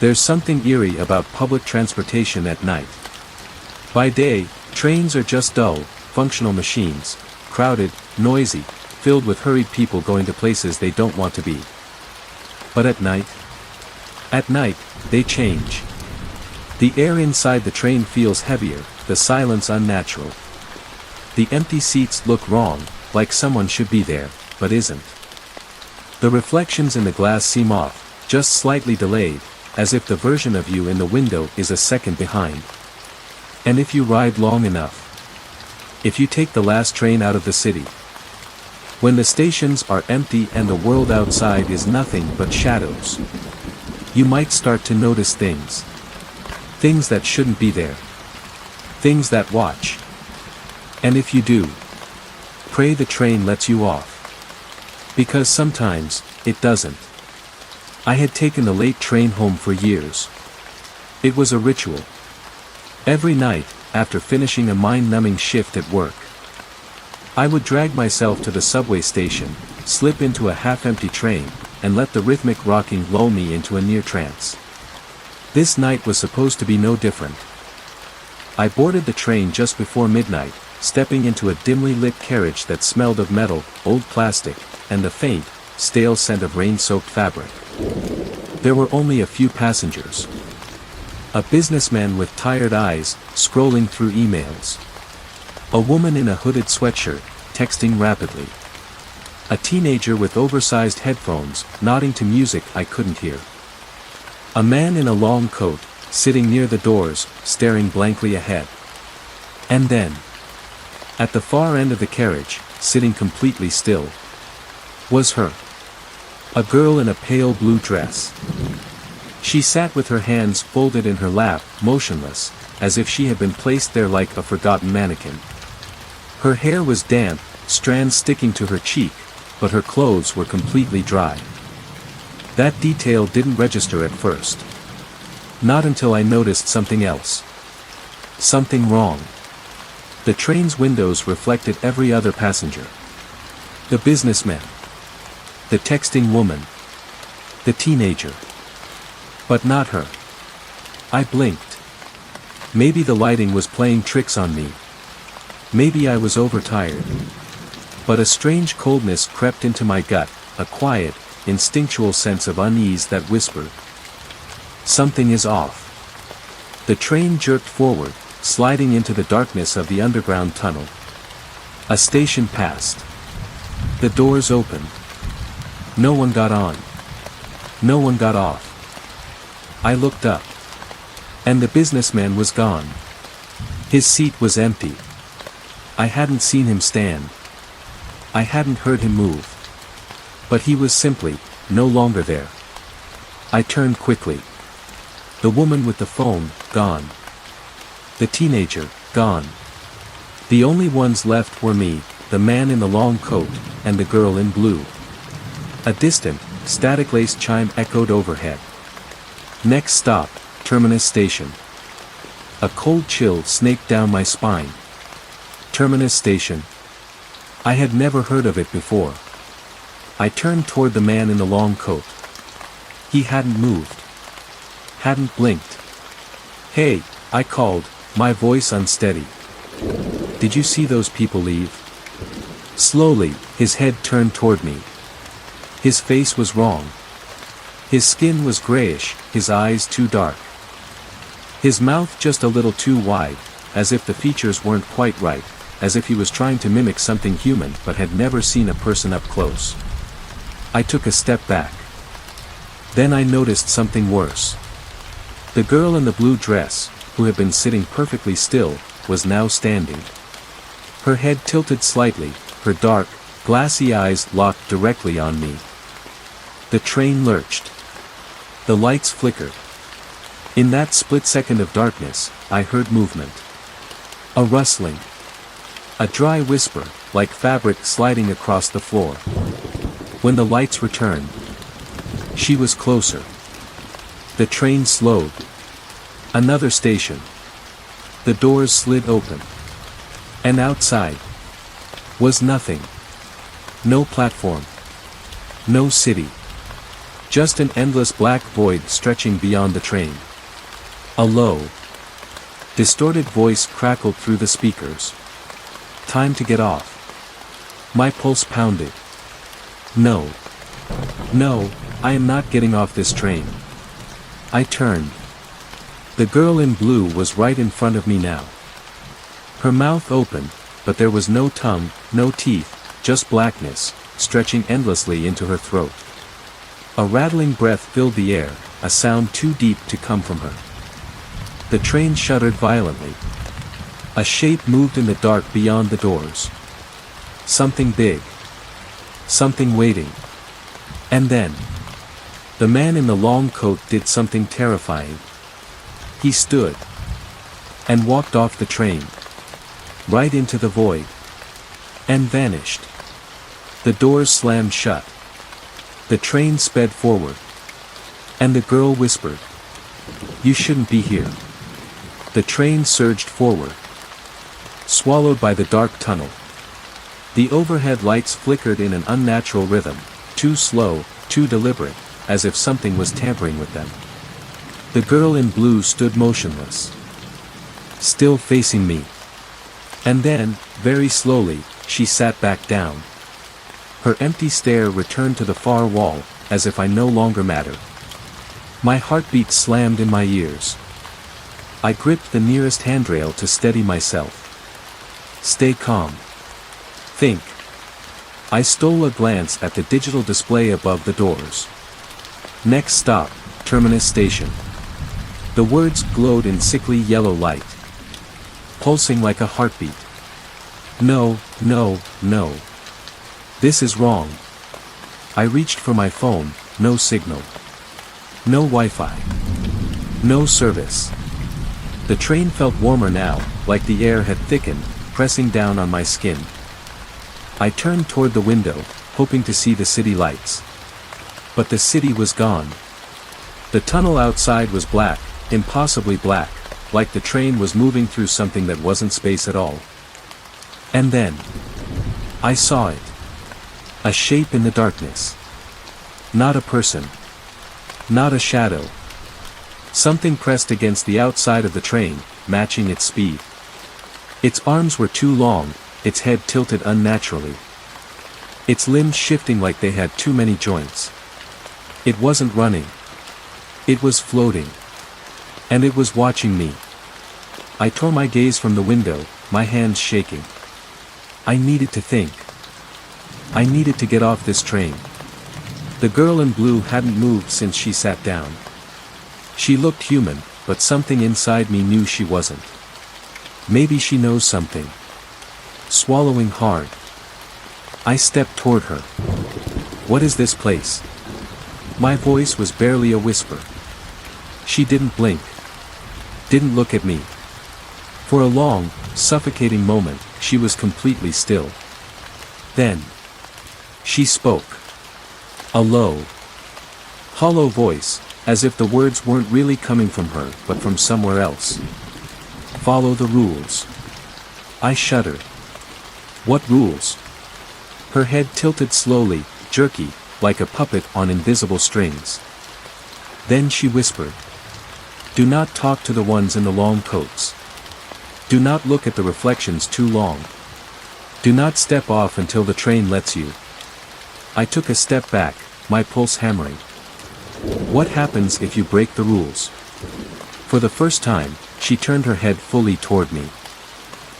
There's something eerie about public transportation at night. By day, trains are just dull, functional machines, crowded, noisy, filled with hurried people going to places they don't want to be. But at night, they change. The air inside the train feels heavier, the silence unnatural. The empty seats look wrong, like someone should be there, but isn't. The reflections in the glass seem off, just slightly delayed, as if the version of you in the window is a second behind. And if you ride long enough, if you take the last train out of the city, when the stations are empty and the world outside is nothing but shadows, you might start to notice things. Things that shouldn't be there. Things that watch. And if you do, pray the train lets you off. Because sometimes, it doesn't. I had taken the late train home for years. It was a ritual. Every night, after finishing a mind-numbing shift at work, I would drag myself to the subway station, slip into a half-empty train, and let the rhythmic rocking lull me into a near trance. This night was supposed to be no different. I boarded the train just before midnight, stepping into a dimly lit carriage that smelled of metal, old plastic, and the faint, stale scent of rain-soaked fabric. There were only a few passengers. A businessman with tired eyes, scrolling through emails. A woman in a hooded sweatshirt, texting rapidly. A teenager with oversized headphones, nodding to music I couldn't hear. A man in a long coat, sitting near the doors, staring blankly ahead. And then, at the far end of the carriage, sitting completely still, was her. A girl in a pale blue dress. She sat with her hands folded in her lap, motionless, as if she had been placed there like a forgotten mannequin. Her hair was damp, strands sticking to her cheek, but her clothes were completely dry. That detail didn't register at first. Not until I noticed something else. Something wrong. The train's windows reflected every other passenger. The businessman. The texting woman. The teenager. But not her. I blinked. Maybe the lighting was playing tricks on me. Maybe I was overtired. But a strange coldness crept into my gut, a quiet, instinctual sense of unease that whispered, "Something is off." The train jerked forward, sliding into the darkness of the underground tunnel. A station passed. The doors opened. No one got on. No one got off. I looked up. And the businessman was gone. His seat was empty. I hadn't seen him stand. I hadn't heard him move. But he was simply, no longer there. I turned quickly. The woman with the phone, gone. The teenager, gone. The only ones left were me, the man in the long coat, and the girl in blue. A distant, static-laced chime echoed overhead. Next stop, Terminus Station. A cold chill snaked down my spine. Terminus Station. I had never heard of it before. I turned toward the man in the long coat. He hadn't moved. Hadn't blinked. "Hey," I called, my voice unsteady. "Did you see those people leave?" Slowly, his head turned toward me. His face was wrong. His skin was grayish, his eyes too dark. His mouth just a little too wide, as if the features weren't quite right, as if he was trying to mimic something human but had never seen a person up close. I took a step back. Then I noticed something worse. The girl in the blue dress, who had been sitting perfectly still, was now standing. Her head tilted slightly, her dark, glassy eyes locked directly on me. The train lurched. The lights flickered. In that split second of darkness, I heard movement. A rustling. A dry whisper, like fabric sliding across the floor. When the lights returned, she was closer. The train slowed. Another station. The doors slid open. And outside was nothing. No platform. No city. Just an endless black void stretching beyond the train. A low, distorted voice crackled through the speakers. Time to get off. My pulse pounded. No. No, I am not getting off this train. I turned. The girl in blue was right in front of me now. Her mouth open, but there was no tongue, no teeth, just blackness, stretching endlessly into her throat. A rattling breath filled the air, a sound too deep to come from her. The train shuddered violently. A shape moved in the dark beyond the doors. Something big. Something waiting. And then, the man in the long coat did something terrifying. He stood and walked off the train, right into the void, and vanished. The doors slammed shut. The train sped forward. And the girl whispered, "You shouldn't be here." The train surged forward, swallowed by the dark tunnel. The overhead lights flickered in an unnatural rhythm, too slow, too deliberate, as if something was tampering with them. The girl in blue stood motionless, still facing me. And then, very slowly, she sat back down. Her empty stare returned to the far wall, as if I no longer mattered. My heartbeat slammed in my ears. I gripped the nearest handrail to steady myself. Stay calm. Think. I stole a glance at the digital display above the doors. Next stop, Terminus Station. The words glowed in sickly yellow light, pulsing like a heartbeat. No, no, no. This is wrong. I reached for my phone, no signal. No Wi-Fi. No service. The train felt warmer now, like the air had thickened, pressing down on my skin. I turned toward the window, hoping to see the city lights. But the city was gone. The tunnel outside was black, impossibly black, like the train was moving through something that wasn't space at all. And then, I saw it. A shape in the darkness. Not a person. Not a shadow. Something pressed against the outside of the train, matching its speed. Its arms were too long, its head tilted unnaturally. Its limbs shifting like they had too many joints. It wasn't running. It was floating. And it was watching me. I tore my gaze from the window, my hands shaking. I needed to think. I needed to get off this train. The girl in blue hadn't moved since she sat down. She looked human, but something inside me knew she wasn't. Maybe she knows something. Swallowing hard, I stepped toward her. What is this place? My voice was barely a whisper. She didn't blink. Didn't look at me. For a long, suffocating moment, she was completely still. Then, she spoke. A low, hollow voice, as if the words weren't really coming from her but from somewhere else. Follow the rules. I shuddered. What rules? Her head tilted slowly, jerky, like a puppet on invisible strings. Then she whispered. Do not talk to the ones in the long coats. Do not look at the reflections too long. Do not step off until the train lets you. I took a step back, my pulse hammering. What happens if you break the rules? For the first time, she turned her head fully toward me.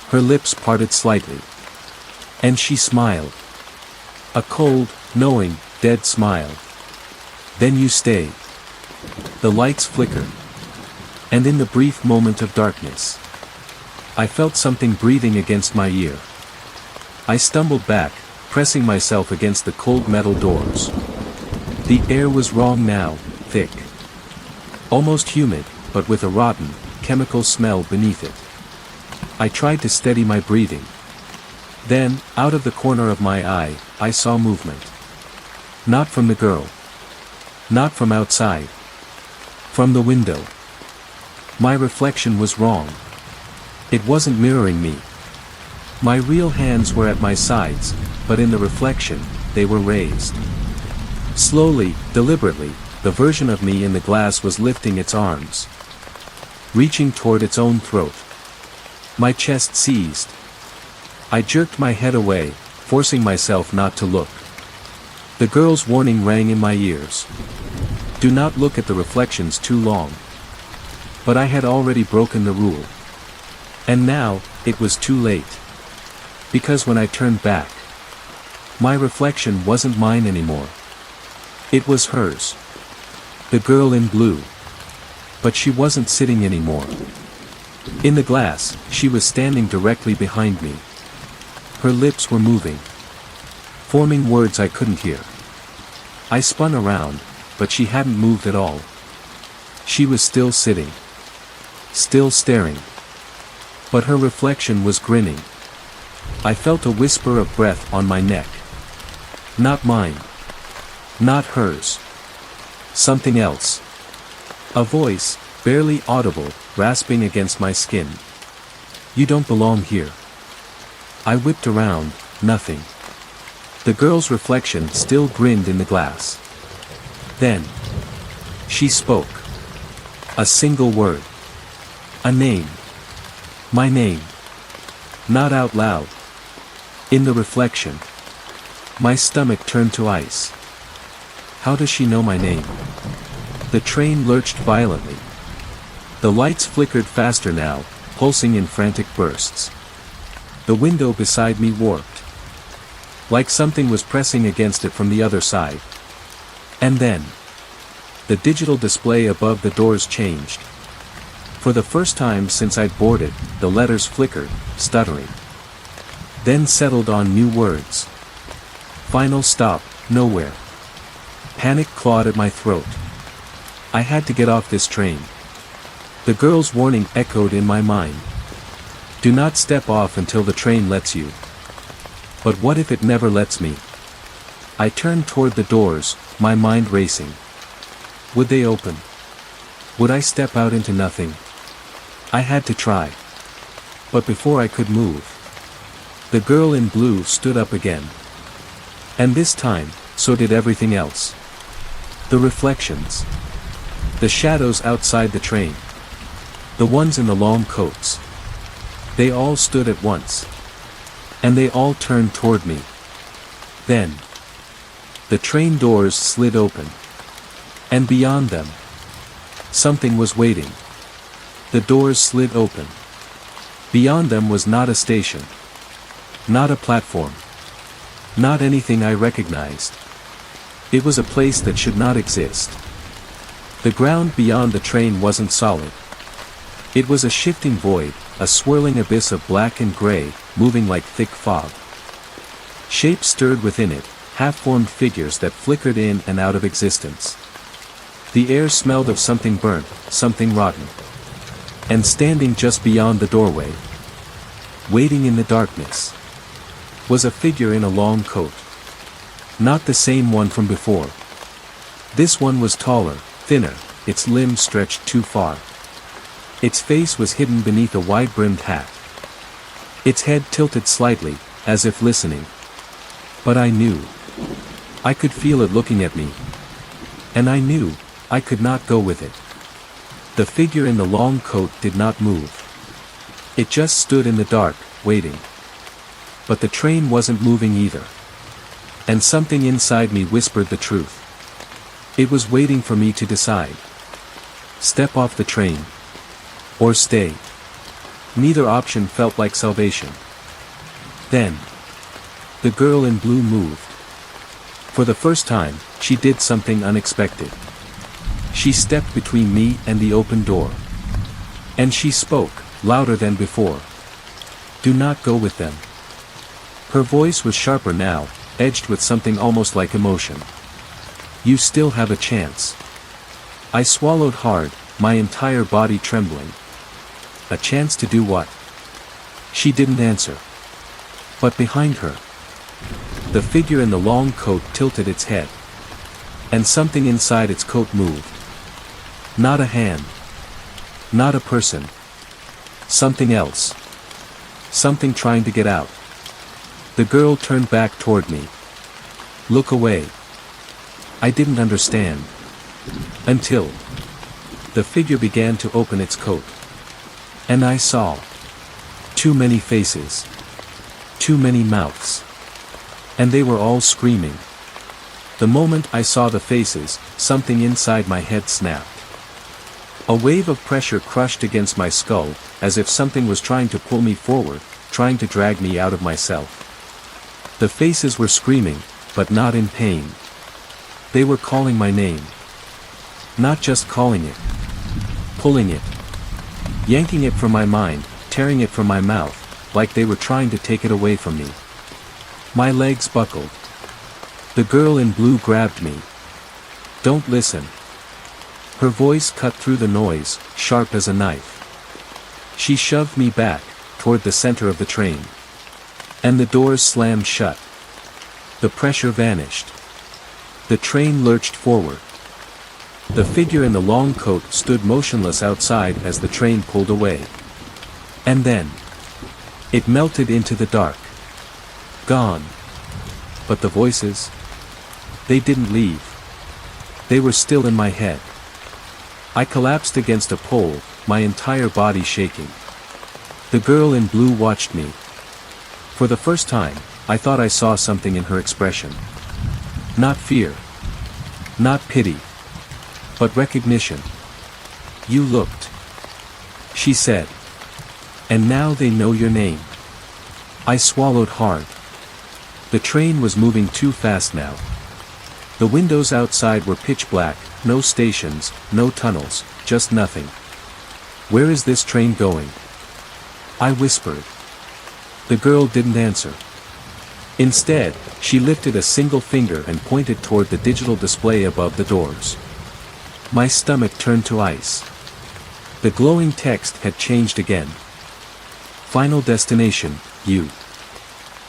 Her lips parted slightly. And she smiled. A cold, knowing, dead smile. Then you stay. The lights flickered. And in the brief moment of darkness, I felt something breathing against my ear. I stumbled back, pressing myself against the cold metal doors. The air was wrong now, thick. Almost humid, but with a rotten, chemical smell beneath it. I tried to steady my breathing. Then, out of the corner of my eye, I saw movement. Not from the girl. Not from outside. From the window. My reflection was wrong. It wasn't mirroring me. My real hands were at my sides, but in the reflection, they were raised. Slowly, deliberately, the version of me in the glass was lifting its arms, reaching toward its own throat. My chest seized. I jerked my head away, forcing myself not to look. The girl's warning rang in my ears. Do not look at the reflections too long. But I had already broken the rule. And now, it was too late. Because when I turned back, my reflection wasn't mine anymore. It was hers. The girl in blue. But she wasn't sitting anymore. In the glass, she was standing directly behind me. Her lips were moving, forming words I couldn't hear. I spun around, but she hadn't moved at all. She was still sitting. Still staring. But her reflection was grinning. I felt a whisper of breath on my neck. Not mine. Not hers. Something else. A voice, barely audible, rasping against my skin. You don't belong here. I whipped around, nothing. The girl's reflection still grinned in the glass. Then, she spoke. A single word. A name. My name. Not out loud. In the reflection. My stomach turned to ice. How does she know my name? The train lurched violently. The lights flickered faster now, pulsing in frantic bursts. The window beside me warped. Like something was pressing against it from the other side. And then, the digital display above the doors changed. For the first time since I'd boarded, the letters flickered, stuttering. Then settled on new words. Final stop, nowhere. Panic clawed at my throat. I had to get off this train. The girl's warning echoed in my mind. Do not step off until the train lets you. But what if it never lets me? I turned toward the doors, my mind racing. Would they open? Would I step out into nothing? I had to try. But before I could move, the girl in blue stood up again. And this time, so did everything else. The reflections. The shadows outside the train. The ones in the long coats. They all stood at once. And they all turned toward me. Then, the train doors slid open. And beyond them, something was waiting. The doors slid open. Beyond them was not a station. Not a platform. Not anything I recognized. It was a place that should not exist. The ground beyond the train wasn't solid. It was a shifting void, a swirling abyss of black and gray, moving like thick fog. Shapes stirred within it, half-formed figures that flickered in and out of existence. The air smelled of something burnt, something rotten. And standing just beyond the doorway, waiting in the darkness, was a figure in a long coat. Not the same one from before. This one was taller, thinner, its limbs stretched too far. Its face was hidden beneath a wide-brimmed hat. Its head tilted slightly, as if listening. But I knew. I could feel it looking at me. And I knew, I could not go with it. The figure in the long coat did not move. It just stood in the dark, waiting. But the train wasn't moving either. And something inside me whispered the truth. It was waiting for me to decide. Step off the train. Or stay. Neither option felt like salvation. Then, the girl in blue moved. For the first time, she did something unexpected. She stepped between me and the open door. And she spoke, louder than before. Do not go with them. Her voice was sharper now, edged with something almost like emotion. You still have a chance. I swallowed hard, my entire body trembling. A chance to do what? She didn't answer. But behind her, the figure in the long coat tilted its head. And something inside its coat moved. Not a hand. Not a person. Something else. Something trying to get out. The girl turned back toward me. Look away. I didn't understand. Until the figure began to open its coat. And I saw too many faces. Too many mouths. And they were all screaming. The moment I saw the faces, something inside my head snapped. A wave of pressure crushed against my skull, as if something was trying to pull me forward, trying to drag me out of myself. The faces were screaming, but not in pain. They were calling my name. Not just calling it. Pulling it. Yanking it from my mind, tearing it from my mouth, like they were trying to take it away from me. My legs buckled. The girl in blue grabbed me. Don't listen. Her voice cut through the noise, sharp as a knife. She shoved me back, toward the center of the train. And the doors slammed shut. The pressure vanished. The train lurched forward. The figure in the long coat stood motionless outside as the train pulled away. And then it melted into the dark. Gone. But the voices? They didn't leave. They were still in my head. I collapsed against a pole, my entire body shaking. The girl in blue watched me. For the first time, I thought I saw something in her expression. Not fear. Not pity. But recognition. You looked. She said. And now they know your name. I swallowed hard. The train was moving too fast now. The windows outside were pitch black, no stations, no tunnels, just nothing. Where is this train going? I whispered. The girl didn't answer. Instead, she lifted a single finger and pointed toward the digital display above the doors. My stomach turned to ice. The glowing text had changed again. Final destination, you.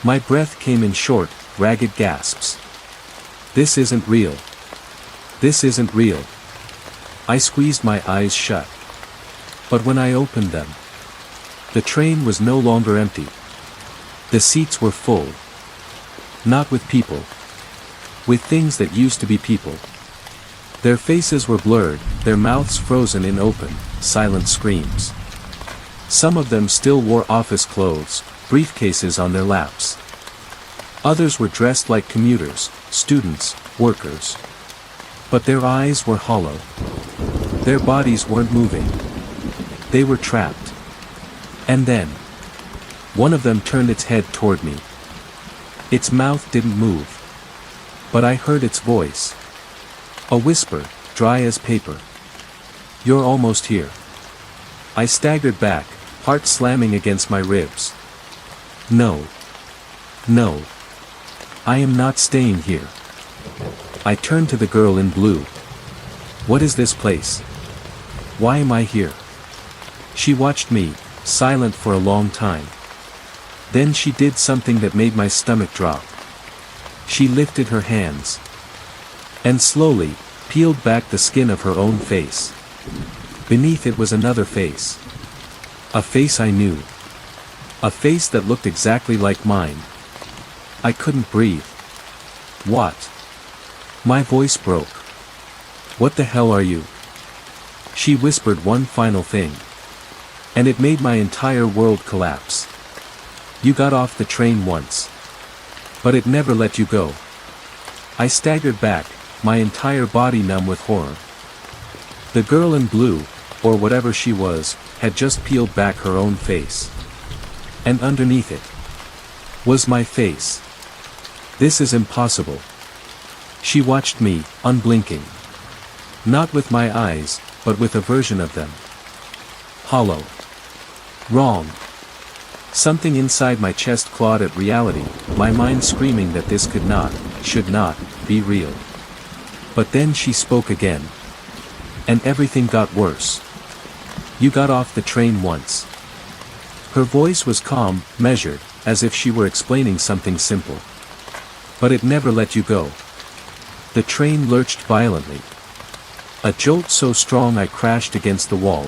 My breath came in short, ragged gasps. This isn't real. This isn't real. I squeezed my eyes shut. But when I opened them, the train was no longer empty. The seats were full. Not with people. With things that used to be people. Their faces were blurred, their mouths frozen in open, silent screams. Some of them still wore office clothes, briefcases on their laps. Others were dressed like commuters, students, workers. But their eyes were hollow. Their bodies weren't moving. They were trapped. And then one of them turned its head toward me. Its mouth didn't move. But I heard its voice. A whisper, dry as paper. You're almost here. I staggered back, heart slamming against my ribs. No. No. I am not staying here. I turned to the girl in blue. What is this place? Why am I here? She watched me, silent for a long time. Then she did something that made my stomach drop. She lifted her hands. And slowly, peeled back the skin of her own face. Beneath it was another face. A face I knew. A face that looked exactly like mine. I couldn't breathe. What? My voice broke. What the hell are you? She whispered one final thing. And it made my entire world collapse. You got off the train once. But it never let you go. I staggered back, my entire body numb with horror. The girl in blue, or whatever she was, had just peeled back her own face. And underneath it was my face. This is impossible. She watched me, unblinking. Not with my eyes, but with a version of them. Hollow. Wrong. Something inside my chest clawed at reality, my mind screaming that this could not, should not, be real. But then she spoke again. And everything got worse. You got off the train once. Her voice was calm, measured, as if she were explaining something simple. But it never let you go. The train lurched violently. A jolt so strong I crashed against the wall.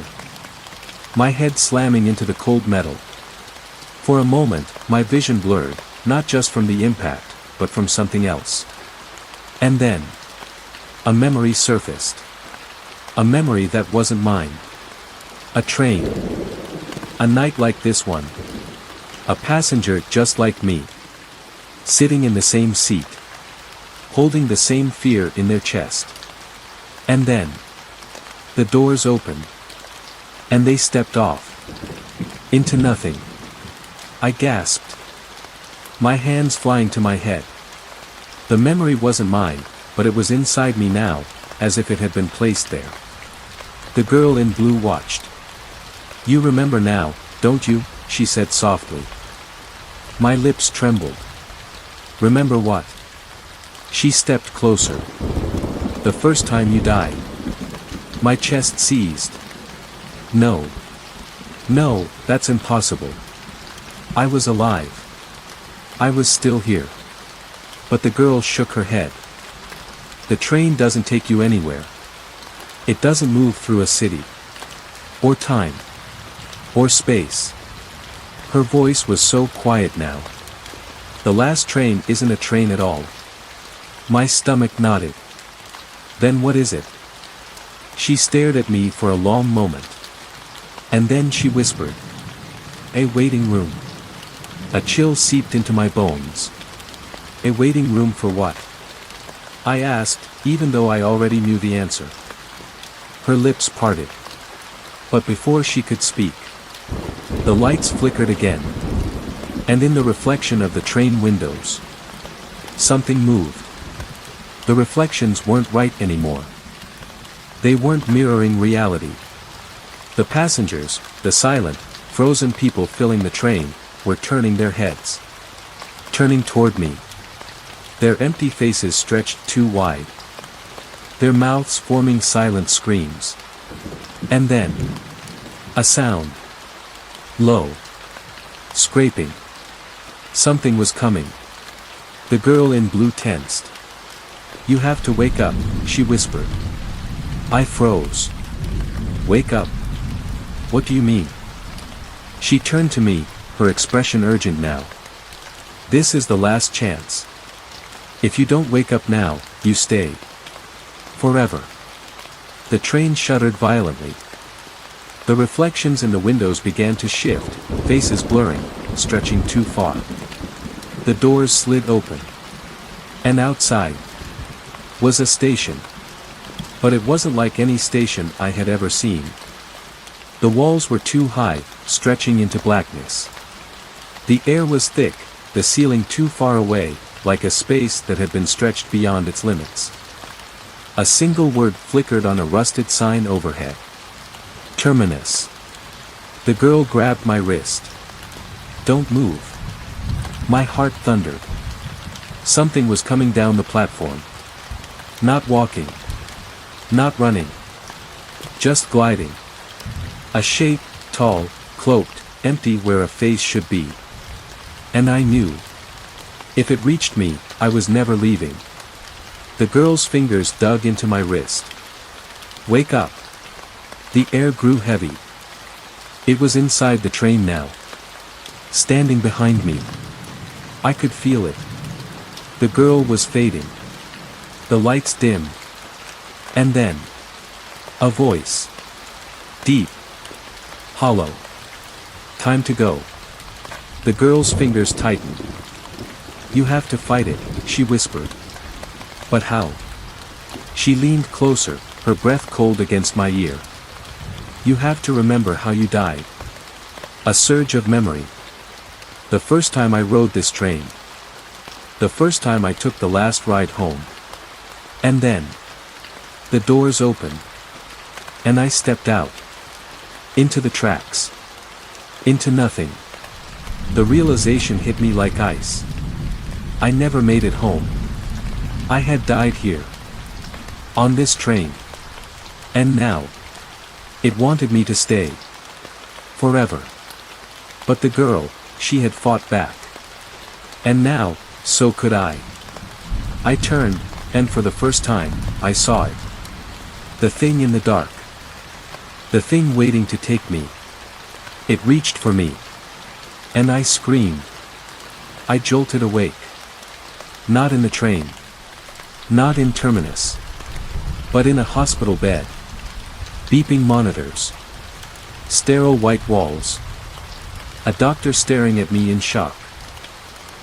My head slamming into the cold metal. For a moment, my vision blurred, not just from the impact, but from something else. And then A memory surfaced. A memory that wasn't mine. A train. A night like this one. A passenger just like me. Sitting in the same seat. Holding the same fear in their chest. And then, the doors opened. And they stepped off. Into nothing. I gasped. My hands flying to my head. The memory wasn't mine, but it was inside me now, as if it had been placed there. The girl in blue watched. "You remember now, don't you?" she said softly. My lips trembled. "Remember what?" She stepped closer. "The first time you died." My chest seized. No. No, that's impossible. I was alive. I was still here. But the girl shook her head. "The train doesn't take you anywhere. It doesn't move through a city. Or time. Or space." Her voice was so quiet now. "The last train isn't a train at all." My stomach nodded. "Then what is it?" She stared at me for a long moment. And then she whispered. "A waiting room." A chill seeped into my bones. A waiting room for what? I asked, even though I already knew the answer. Her lips parted. But before she could speak, the lights flickered again. And in the reflection of the train windows, something moved. The reflections weren't right anymore. They weren't mirroring reality. The passengers, the silent, frozen people filling the train, were turning their heads. Turning toward me. Their empty faces stretched too wide. Their mouths forming silent screams. And then, a sound. Low. Scraping. Something was coming. The girl in blue tensed. "You have to wake up," she whispered. I froze. "Wake up? What do you mean?" She turned to me, her expression urgent now. "This is the last chance. If you don't wake up now, you stay. Forever." The train shuddered violently. The reflections in the windows began to shift, faces blurring, stretching too far. The doors slid open. And outside was a station. But it wasn't like any station I had ever seen. The walls were too high, stretching into blackness. The air was thick, the ceiling too far away, like a space that had been stretched beyond its limits. A single word flickered on a rusted sign overhead. Terminus. The girl grabbed my wrist. "Don't move." My heart thundered. Something was coming down the platform. Not walking. Not running. Just gliding. A shape, tall, cloaked, empty where a face should be. And I knew. If it reached me, I was never leaving. The girl's fingers dug into my wrist. "Wake up." The air grew heavy. It was inside the train now. Standing behind me. I could feel it. The girl was fading. The lights dimmed. And then, a voice. Deep. Hollow. "Time to go." The girl's fingers tightened. "You have to fight it," she whispered. "But how?" She leaned closer, her breath cold against my ear. "You have to remember how you died." A surge of memory. The first time I rode this train. The first time I took the last ride home. And then, the doors opened. And I stepped out. Into the tracks. Into nothing. The realization hit me like ice. I never made it home. I had died here. On this train. And now, it wanted me to stay. Forever. But the girl, she had fought back. And now, so could I. I turned, and for the first time, I saw it. The thing in the dark. The thing waiting to take me. It reached for me. And I screamed. I jolted awake. Not in the train. Not in Terminus. but in a hospital bed. Beeping monitors. Sterile white walls. A doctor staring at me in shock.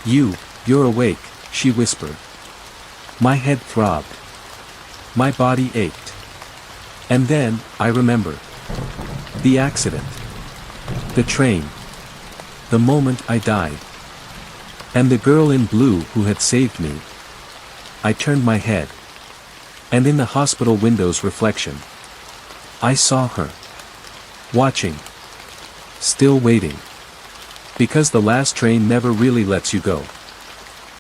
You're awake, she whispered. My head throbbed. My body ached. And then, I remembered. The accident. The train. The moment I died. And the girl in blue who had saved me. I turned my head. And in the hospital window's reflection, I saw her. Watching. Still waiting. Because the last train never really lets you go.